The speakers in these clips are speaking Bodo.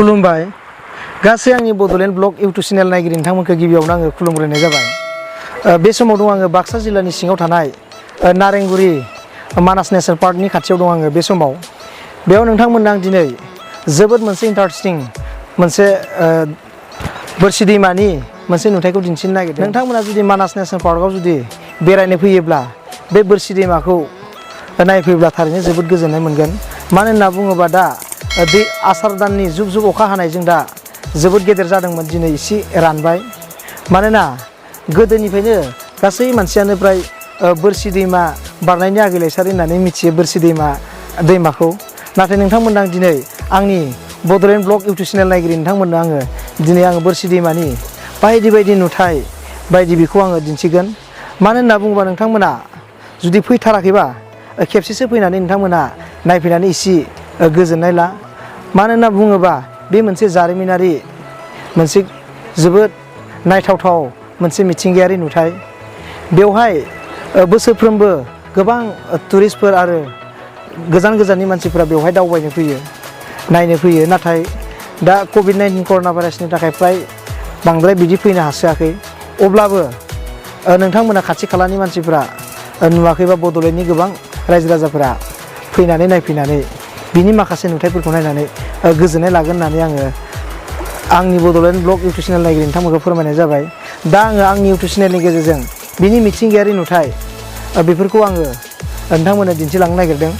खुलुमबाय गासै आंनि बड'लेण्ड ब्लग इउटुब चेनेल नायगिरि नोंथांमोनखौ गिबियावनो आङो खुलुमग्रोनाय जाबाय। बे समाव दं आङो बाक्सा जिल्लानि सिङाव थानाय नारेंगुरि मानास नेसनेल पार्कनि खाथियाव दं आङो बे समाव। बेयाव नोंथांमोननो आं दिनै जोबोद मोनसे इन्टारेस्टिं मोनसे बोरसि दैमानि मोनसे नुथायखौ दिन्थिनो नागिरदों। नोंथांमोना जुदि मानास नेसनेल पार्कआव जुदि बेरायनो फैयोब्ला बे बोरसि दैमाखौ नायफैब्ला थारैनो जोबोद गोजोननाय मोनगोन। मानो होनना बुङोबा दा दै आसार दाननि जुब जुब अखा हानायजों दा जोबोद गेदेर जादोंमोन, दिनै एसे रानबाय। मानोना गोदोनिफ्रायनो गासै मानसियानो फ्राय बोरसि दैमा बारनायनि आगैलायसारि होननानै मिथियो बोरसि दैमाखौ। नाथाय नोंथांमोननो आं दिनै आंनि बड'लेण्ड ब्लग इउटुब चेनेल नायगिरि नोंथांमोननो आङो दिनै बोरसि दैमानि बायदि बायदि नुथाय बायदि बेखौ आङो दिन्थिगोन। मानो होनना बुङोबा नोंथांमोना जुदि फैथाराखैबा खेबसेसो फैनानै नोंथांमोना नायफैनानै एसे गोजोननाय ला। मानो होनना बुङोबा बे मोनसे जारिमिनारि मोनसे जोबोद नायथावथाव मोनसे मिथिंगायारि नुथाय। बेवहाय बोसोरफ्रोमबो गोबां टुरिस्टफोर आरो गोजान गोजाननि मानसिफोरा बेवहाय दावबायनो फैयो, नायनो फैयो। नाथाय दा कभिड-19 कर'ना भाइरासनि थाखाय फ्राय बांद्राय बिदि फैनो हासोआखै। अब्लाबो नोंथांमोना खाथि खालानि मानसिफोरा नुवाखैबा बड'लेण्डनि गोबां रायजो राजाफोरा फैनानै नायफैनानै बिनि माखासे नुथायफोरखौ नायनानै गोजोननाय लागोन होननानै आङो आंनि बड'लेण्ड ब्लग इउटुब चेनेल नायगिरि नोंथांमोनखौ फोरमायनाय जाबाय। दा आङो आंनि इउटुब चेनेलनि गेजेरजों बिनि मिथिंगायारि नुथाय बेफोरखौ आङो नोंथांमोननो दिन्थिलांनो नागिरदों।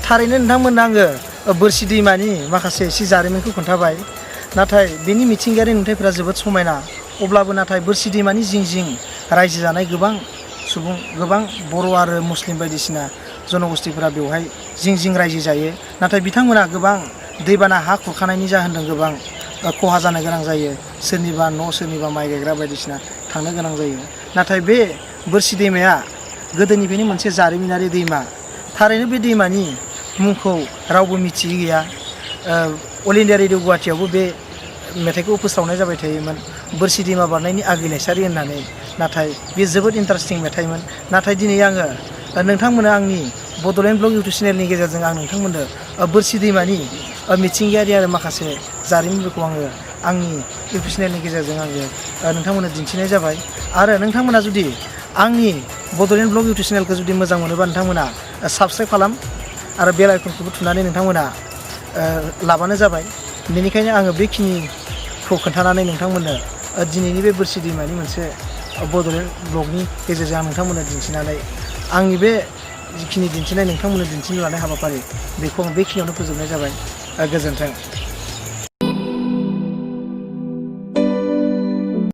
थारैनो नोंथांमोननो आङो बोरसि दैमानि माखासे एसे जारिमिनखौ खोन्थाबाय। नाथाय बेनि मिथिंगायारि नुथायफोरा जोबोद समायना। अब्लाबो नाथाय बोरसि दैमानि जिं जिं रायजो जानाय गोबां सुबुं, गोबां बर' आरो मुस्लिम बायदिसिना जन'गोष्ठीफोरा बेवहाय जिं जिं रायजो जायो। नाथाय बिथांमोना गोबां दैबाना हा खुरखानायनि जाहोनजों गोबां खहा जानो गोनां जायो। सोरनिबा न', सोरनिबा माइ गायग्रा बायदिसिना थांनो गोनां जायो। नाथाय बे बोरसि दैमाया गोदोनिफ्रायनो मोनसे जारिमिनारि दैमा। थारैनो बे दैमानि मुंखौ रावबो मिथियै गैया। अल इन्डिया रेडिअ गुवाहाटियावबो बे मेथाइखौ फोस्रावनाय जाबाय थायोमोन, बोरसि दैमा बारनायनि आगैलायसारि होननानै। नाथाय बे जोबोद इन्टारेस्टिं मेथाइमोन। नाथाय दिनै आङो नोंथांमोननो आंनि बड'लेण्ड ब्लग इउटुब चेनेलनि गेजेरजों आं नोंथांमोननो बोरसि दैमानि मिथिंगायारि आरो माखासे जारिमिनफोरखौ आङो आंनि इउटुब चेनेलनि गेजेरजों आङो नोंथांमोननो दिन्थिनाय जाबाय। आरो नोंथांमोना जुदि आंनि बड'लेण्ड ब्लग इउटुब चेनेलखौ जुदि मोजां मोनोबा नोंथांमोना साबस्क्राइब खालाम आरो बेल आइकनखौबो थुनानै नोंथांमोना लाबानो जाबाय। बेनिखायनो आङो बेखिनिखौ खोन्थानानै नोंथांमोननो दिनैनि बे बोरसि दैमानि मोनसे बड'लेण्ड ब्लगनि गेजेरजों आं नोंथांमोननो दिन्थिनानै आंनि बे जिखिनि दिन्थिनाय नोंथांमोननो दिन्थिनो लानाय हाबाफारि बेखौ आं बेखिनियावनो फोजोबनाय जाबाय। गोजोन्थों।